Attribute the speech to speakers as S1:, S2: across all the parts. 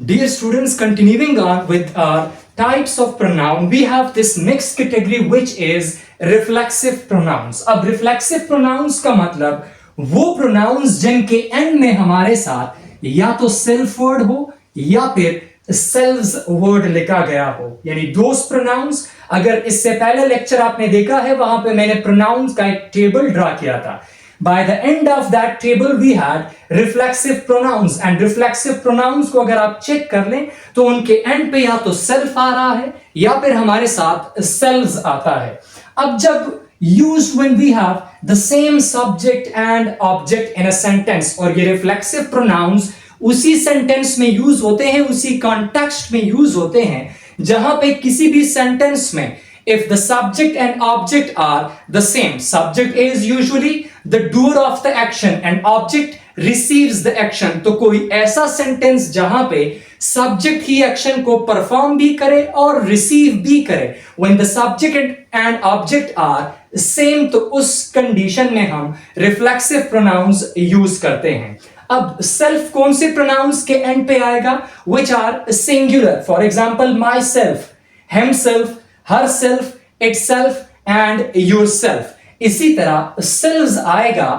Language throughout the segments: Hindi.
S1: Dear students, continuing on with our types of pronoun, we have this next category which is reflexive pronouns. अब reflexive pronouns का मतलब वो pronouns जिनके end में हमारे साथ या तो self word हो या फिर selves word लिखा गया हो, यानी those pronouns. अगर इससे पहले लेक्चर आपने देखा है वहां पे मैंने pronouns का एक टेबल ड्रा किया था. By the end of that table we had reflexive pronouns and reflexive pronouns को अगर आप चेक कर लें तो उनके एंड पे या तो self आ रहा है या फिर हमारे साथ selves आता है. अब जब used when we have the same subject and object in a sentence, और ये reflexive pronouns उसी सेंटेंस में यूज होते हैं, उसी कॉन्टेक्स्ट में यूज होते हैं जहां पे किसी भी सेंटेंस में if the subject and object are the same, subject is usually the doer of the action and object receives the action. तो कोई ऐसा सेंटेंस जहां पे सब्जेक्ट ही एक्शन को परफॉर्म भी करे और रिसीव भी करे, when the subject and object are same, तो उस कंडीशन में हम रिफ्लेक्सिव प्रोनाउंस यूज करते हैं. अब सेल्फ कौन से प्रोनाउंस के एंड पे आएगा? which are singular, for example myself, himself, herself, itself and yourself. इसी तरह selves आएगा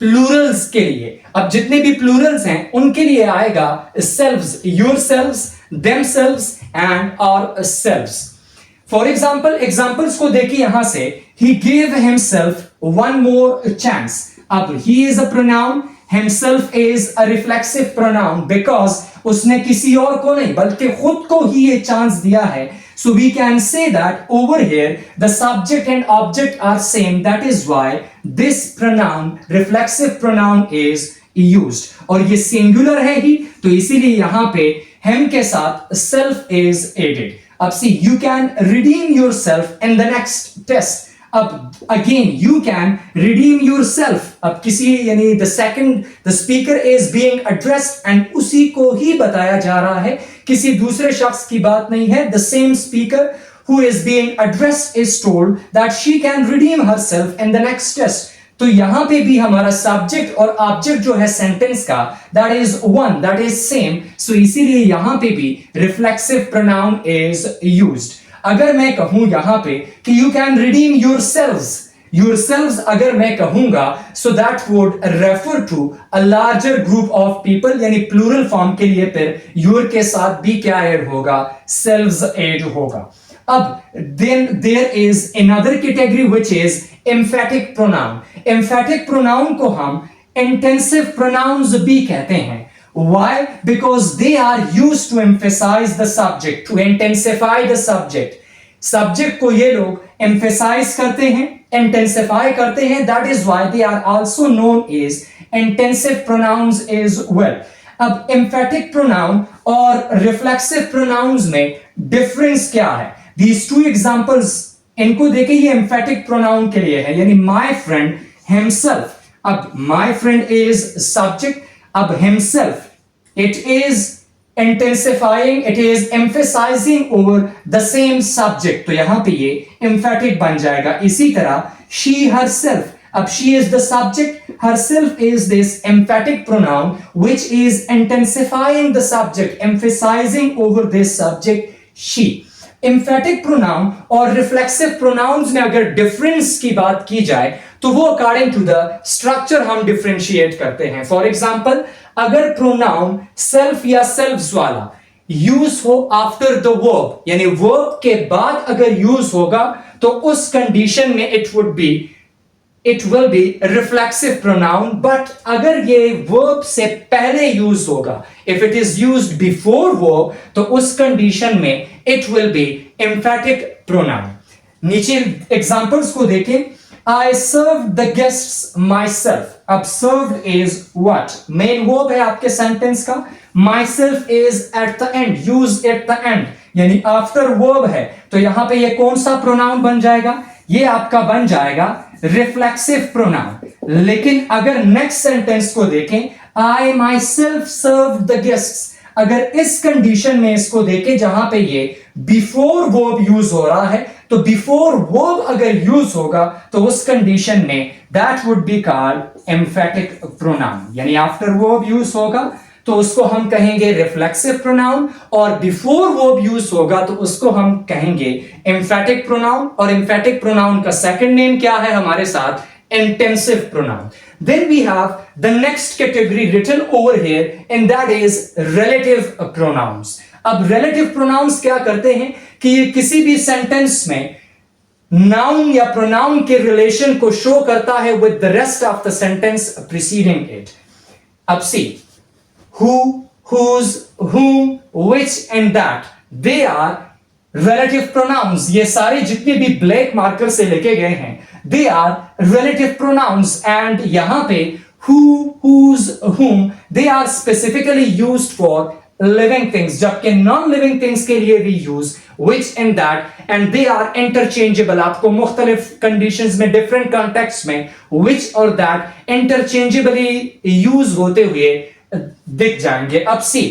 S1: प्लूरल्स के लिए. अब जितने भी प्लूरल्स हैं उनके लिए आएगा selves, yourselves, themselves and ourselves. For example, examples को देखिए यहां से. He gave himself one more chance. अब he is a pronoun, himself is a reflexive pronoun because उसने किसी और को नहीं बल्कि खुद को ही ये चांस दिया है. So we can say that over here the subject and object are same. That is why this pronoun, reflexive pronoun is used. और ये singular है ही तो इसीलिए यहाँ पे him के साथ self is added. अब see, you can redeem yourself in the next test. अब again you can redeem yourself. अब किसी यानी the speaker is being addressed and उसी को ही बताया जा रहा है, किसी दूसरे शख्स की बात नहीं है. The same speaker who is being addressed is told that she can redeem herself in the next test. तो यहां पे भी हमारा सब्जेक्ट और ऑब्जेक्ट जो है सेंटेंस का that is one, that is same. So इसीलिए यहां पे भी reflexive pronoun is used. अगर मैं कहूं यहां पे कि you can redeem yourselves अगर मैं कहूंगा so that would refer to a larger group of people, यानी प्लूरल फॉर्म के लिए फिर your के साथ भी क्या ऐड होगा? selves ऐड होगा. अब then there is another category which is emphatic pronoun. emphatic pronoun को हम intensive pronouns भी कहते हैं. Why? Because they are used to emphasize the subject, to intensify the subject. Subject को ये लोग emphasize करते हैं, intensify करते हैं. That is why they are also known as intensive pronouns as well. अब emphatic pronoun और reflexive pronouns में difference क्या है? These two examples, इनको देखिए, ये emphatic pronoun के लिए है, यानी my friend, himself. अब my friend is subject. अब himself, it is intensifying, it is emphasizing over the same subject. तो यहां पे ये emphatic बन जाएगा. इसी तरह she herself, अब she is the subject, herself is this emphatic pronoun which is intensifying the subject, emphasizing over this subject she. emphatic pronoun और reflexive pronouns में अगर difference की बात की जाए तो वो according to the structure हम differentiate करते हैं. For example, अगर pronoun self या selves वाला use हो after the verb, यानी verb के बाद अगर use होगा तो उस condition में it will be reflexive pronoun. But अगर ये verb से पहले use होगा, if it is used before verb, तो उस condition में it will be emphatic pronoun. नीचे examples को देखें. I served the guests myself. अब served is what? Main verb है आपके sentence का. Myself is at the end, used at the end, यानी after verb है. तो यहां पे ये कौन सा pronoun बन जाएगा? ये आपका बन जाएगा reflexive pronoun. लेकिन अगर next sentence को देखें, I myself served the guests. अगर इस कंडीशन में इसको देखें जहां पे ये बिफोर वर्ब यूज हो रहा है, तो बिफोर वर्ब अगर यूज होगा तो उस कंडीशन में that would be called emphatic pronoun, यानी आफ्टर वर्ब यूज होगा तो उसको हम कहेंगे रिफ्लेक्सिव प्रोनाउन, और बिफोर वर्ब यूज होगा तो उसको हम कहेंगे एम्फेटिक प्रोनाउन, और एम्फेटिक प्रोनाउन का सेकंड नेम क्या है हमारे साथ? Intensive pronoun. Then we have the next category written over here, and that is relative pronouns. अब relative pronouns क्या करते हैं कि ये किसी भी सेंटेंस में नाउन या प्रोनाउन के रिलेशन को शो करता है with the rest of the sentence preceding it. अब सी, who, whose, whom, which and that, they are relative pronouns. ये सारे जितने भी ब्लैक मार्कर से लेके गए हैं, they are relative pronouns, and यहां पे who, whose, whom, they are specifically used for living things, जबकि नॉन लिविंग थिंग्स के लिए भी use which and that, and they are interchangeable. आपको मुख्तलिफ कंडीशंस में, डिफरेंट कॉन्टेक्स्ट में which और that इंटरचेंजेबली यूज होते हुए दिख जाएंगे. अब सी,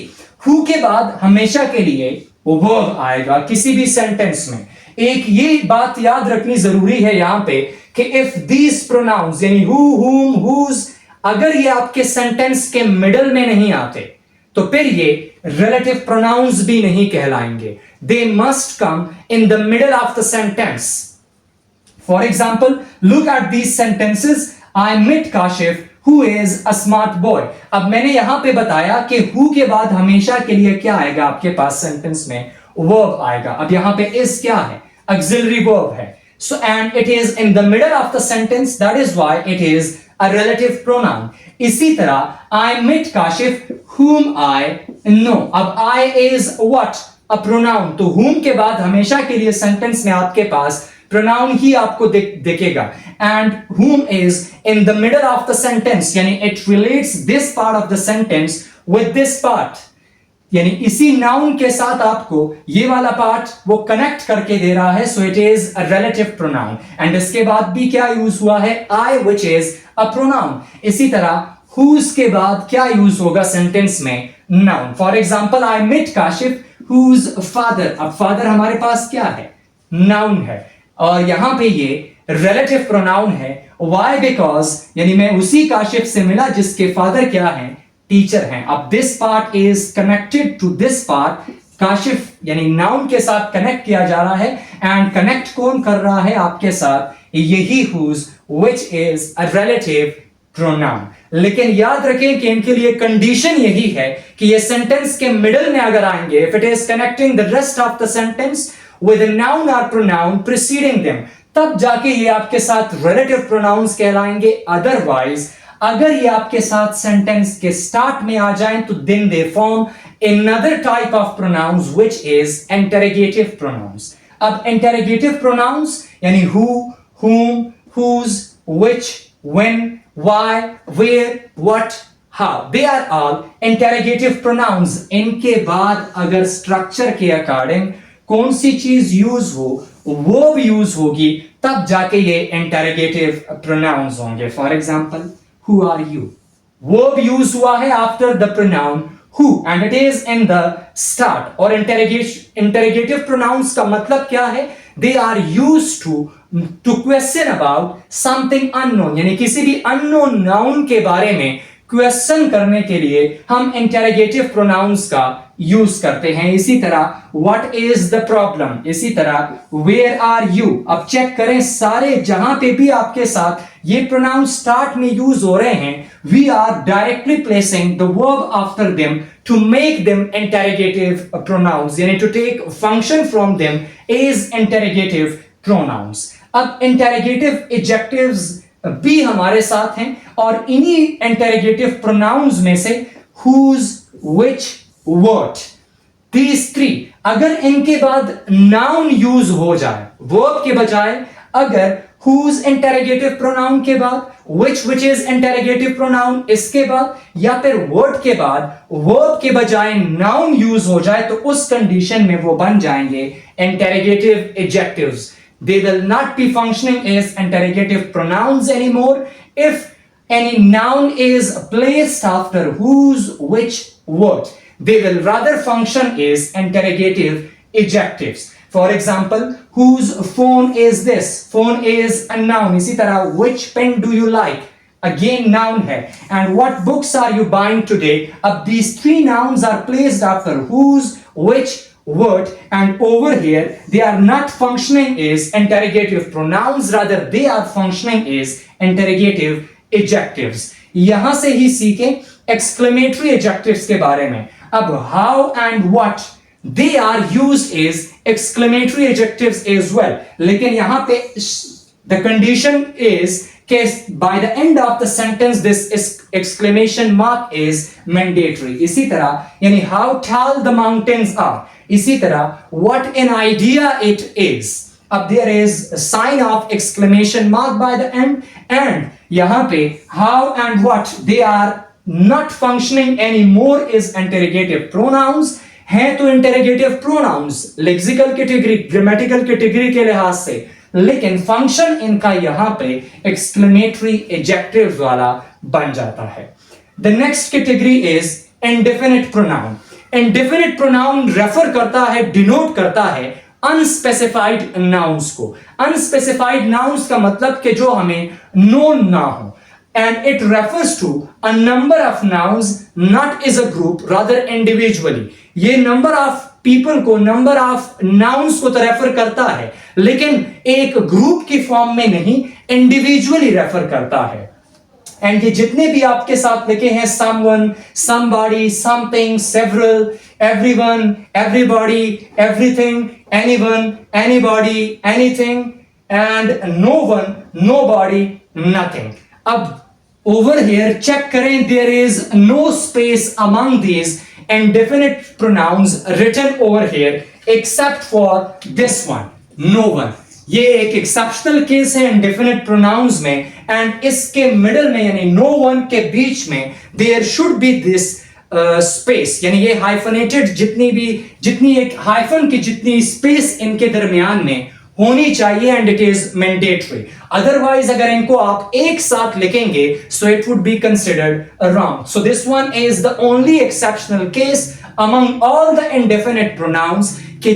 S1: who के बाद हमेशा के लिए वर्ब आएगा किसी भी सेंटेंस में. एक ये बात याद रखनी जरूरी है यहां पे कि इफ दीज प्रोनाउंस यानी who, whom, whose, अगर ये आपके सेंटेंस के मिडल में नहीं आते तो फिर ये relative pronouns भी नहीं कहलाएंगे. They must come in the middle of the sentence. For example, look at these sentences. I met Kashif, who is a smart boy. अब मैंने यहां पे बताया कि who के बाद हमेशा के लिए क्या आएगा आपके पास सेंटेंस में? verb आएगा. अब यहां पे is क्या है? auxiliary verb है. So and it is in the middle of the sentence, that is why it is a relative pronoun. इसी तरह I met Kashif whom I know. अब I is what? A pronoun. तो whom के बाद हमेशा के लिए सेंटेंस में आपके पास pronoun ही आपको दिखेगा. And whom is in the middle of the sentence, यानी it relates this part of the sentence with this part. यानी इसी noun के साथ आपको ये वाला पार्ट वो कनेक्ट करके दे रहा है. So it is a relative pronoun. And इसके बाद भी क्या यूज हुआ है? I, which is a pronoun. इसी तरह whose के बाद क्या यूज होगा सेंटेंस में? noun. For example, I met Kashif whose father. अब father हमारे पास क्या है? noun है, और यहां पे ये relative pronoun है. Why? Because यानी मैं उसी काशिफ से मिला जिसके फादर क्या हैं? टीचर हैं. अब this part is connected to this part. Kashif यानी नाउन के साथ कनेक्ट किया जा रहा है, एंड कनेक्ट कौन कर रहा है आपके साथ? यही whose, which is a relative pronoun. लेकिन याद रखें कि इनके लिए कंडीशन यही है कि ये सेंटेंस के मिडल में अगर आएंगे, if it is connecting the rest of the sentence with a noun or pronoun preceding them, तब जाके ये आपके साथ relative pronouns कहलाएंगे. अदरवाइज अगर ये आपके साथ सेंटेंस के स्टार्ट में आ जाएं तो then they form another type of pronouns which is interrogative pronouns. अब interrogative pronouns यानी who, whom, whose, which, when, why, where, what, how, they are all interrogative pronouns. इनके बाद अगर स्ट्रक्चर के अकॉर्डिंग कौन सी चीज यूज हो, वो भी यूज होगी, तब जाके ये interrogative pronouns होंगे. For example, who are you? Verb use हुआ है after the pronoun who, and it is in the start. और interrogative pronouns का मतलब क्या है? They are used to question about something unknown. यानी किसी भी unknown noun के बारे में क्वेश्चन करने के लिए हम इंटेरोगेटिव प्रोनाउंस का यूज करते हैं. इसी तरह व्हाट इज द प्रॉब्लम, इसी तरह वेयर आर यू. अब चेक करें सारे जहां पे भी आपके साथ ये प्रोनाउन स्टार्ट में यूज हो रहे हैं, we are directly placing the verb after them to make them interrogative pronouns, यानी to take function from them as interrogative pronouns. अब इंटेरोगेटिव एडजेक्टिव्स भी हमारे साथ हैं, और इन्हीं इंटेरोगेटिव प्रोनाउंस में से whose, which, what, these three, अगर इनके बाद नाउन यूज हो जाए वर्ब के बजाय, अगर whose इंटेरोगेटिव प्रोनाउन के बाद, which is इंटेरोगेटिव प्रोनाउन इसके बाद, या फिर what के बाद वर्ब के बजाय नाउन यूज हो जाए, तो उस कंडीशन में वो बन जाएंगे interrogative adjectives. They will not be functioning as interrogative pronouns anymore if any noun is placed after whose, which, what. They will rather function as interrogative adjectives. For example, whose phone is this? Phone is a noun. इसी तरह which pen do you like? Again noun है. And what books are you buying today? अब these three nouns are placed after whose, which, what, and over here they are not functioning as interrogative pronouns, rather they are functioning as interrogative adjectives. यहां से ही सीखे exclamatory adjectives के बारे में. अब how and what they are used as exclamatory adjectives as well. लेकिन यहां पे the condition is that by the end of the sentence this exclamation mark is mandatory. इसी तरह यानी how tall the mountains are. इसी तरह what an idea it is. अब there is a sign of exclamation mark by the end, and यहां पे how and what they are not functioning anymore is interrogative pronouns. हैं तो interrogative pronouns lexical category, grammatical category के लिहाज से, लेकिन फंक्शन इनका यहां पे एक्सक्लेमेटरी एडजेक्टिव वाला बन जाता है. The next category is indefinite pronoun. Indefinite pronoun refer करता है, डिनोट करता है अनस्पेसिफाइड नाउन्स को. अनस्पेसिफाइड नाउन्स का मतलब कि जो हमें नोन ना हो, and it refers to a number of nouns not as a group, rather individually. ये number of people को, number of nouns को तो रेफर करता है, लेकिन एक ग्रुप की फॉर्म में नहीं, इंडिविजुअली रेफर करता है. एंड ये जितने भी आपके साथ लिखे हैं someone, somebody, something, several, everyone, everybody, everything, anyone, anybody, anything, and no one, nobody, nothing. अब over here check करें, there is no space among these indefinite pronouns written over here except for this one, no one. ये एक एक्सेप्शनल केस है indefinite pronouns में, एंड इसके मिडल में यानी no one के बीच में there should be this space, यानी ये हाइफनेटेड जितनी एक हाइफन की जितनी स्पेस इनके दरमियान में होनी चाहिए, and it is mandatory. Otherwise अगर इनको आप एक साथ लिखेंगे so it would be considered wrong. So this one is the only exceptional case among all the indefinite pronouns कि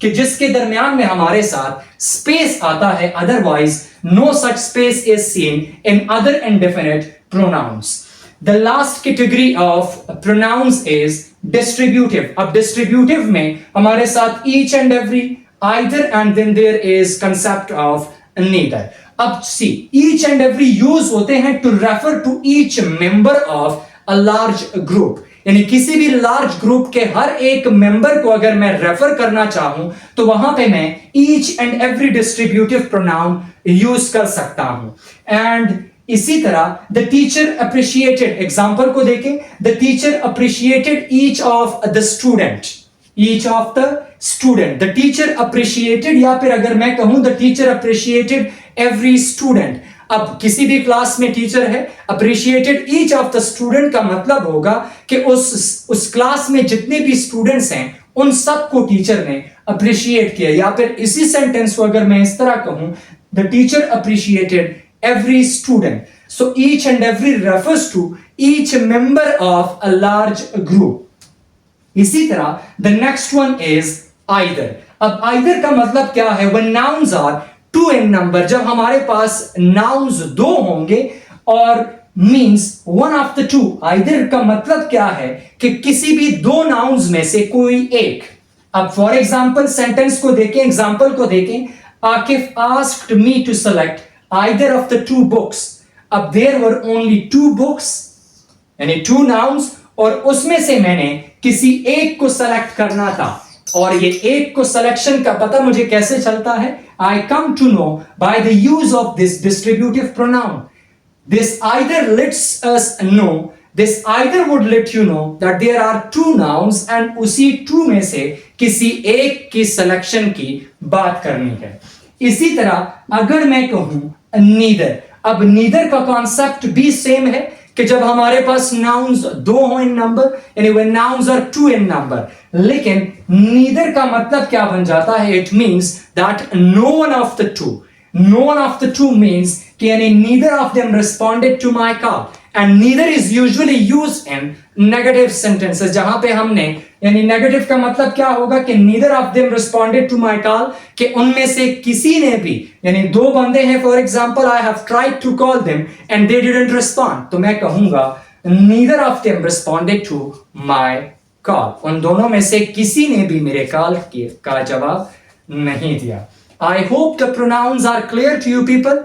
S1: जिसके दरमियान में हमारे साथ स्पेस आता है. Otherwise no such space is seen in other indefinite pronouns. The last category of pronouns is distributive. अब डिस्ट्रीब्यूटिव में हमारे साथ each and every, either, and then there is concept of neither. अब see, each and every use होते हैं to refer to each member of a large group. यानी किसी भी large group के हर एक member को अगर मैं refer करना चाहूं तो वहां पे मैं each and every distributive pronoun use कर सकता हूं. And इसी तरह the teacher appreciated, example को देखें, the teacher appreciated each of the student. Each of the student, the teacher appreciated, या फिर अगर मैं कहूं the teacher appreciated every student. अब किसी भी क्लास में टीचर है, appreciated each of the student का मतलब होगा कि उस क्लास में जितने भी स्टूडेंट्स हैं उन सबको टीचर ने अप्रिशिएट किया. या फिर इसी सेंटेंस को अगर मैं इस तरह कहूं the teacher appreciated every student. So each and every refers to each member of a large group. इसी तरह the next one is either. अब आइदर का मतलब क्या है? When nouns are two in number, जब हमारे पास नाउन्स दो होंगे और means one of the two. Either का मतलब क्या है कि किसी भी दो नाउन्स में से कोई एक. अब फॉर एग्जांपल सेंटेंस को देखें, एग्जांपल को देखें. Akif asked me to select either of the two books. अब there were only two books यानी टू नाउन्स, और उसमें से मैंने किसी एक को सेलेक्ट करना था. और ये एक को सिलेक्शन का पता मुझे कैसे चलता है? I come to know by the use of this distributive pronoun. This either lets us know, this either would let you know that there are two nouns, and उसी टू में से किसी एक की सिलेक्शन की बात करनी है. इसी तरह अगर मैं कहूं नीदर, अब नीदर का कॉन्सेप्ट भी सेम है कि जब हमारे पास नाउन्स दो हो इन नंबर, यानी when nouns are two in number. लेकिन नीदर का मतलब क्या बन जाता है? It means that no one of the two. No one of the two means कि यानी neither of them responded to my call, and neither is usually used in negative sentences, जहां पे हमने यानी नेगेटिव का मतलब क्या होगा कि neither of them responded to my call, कि उनमें से किसी ने भी, यानी दो बंदे हैं for example, I have tried to call them and they didn't respond, तो मैं कहूंगा neither of them responded to my call, उन दोनों में से किसी ने भी मेरे कॉल का जवाब नहीं दिया. I hope the pronouns are clear to you people.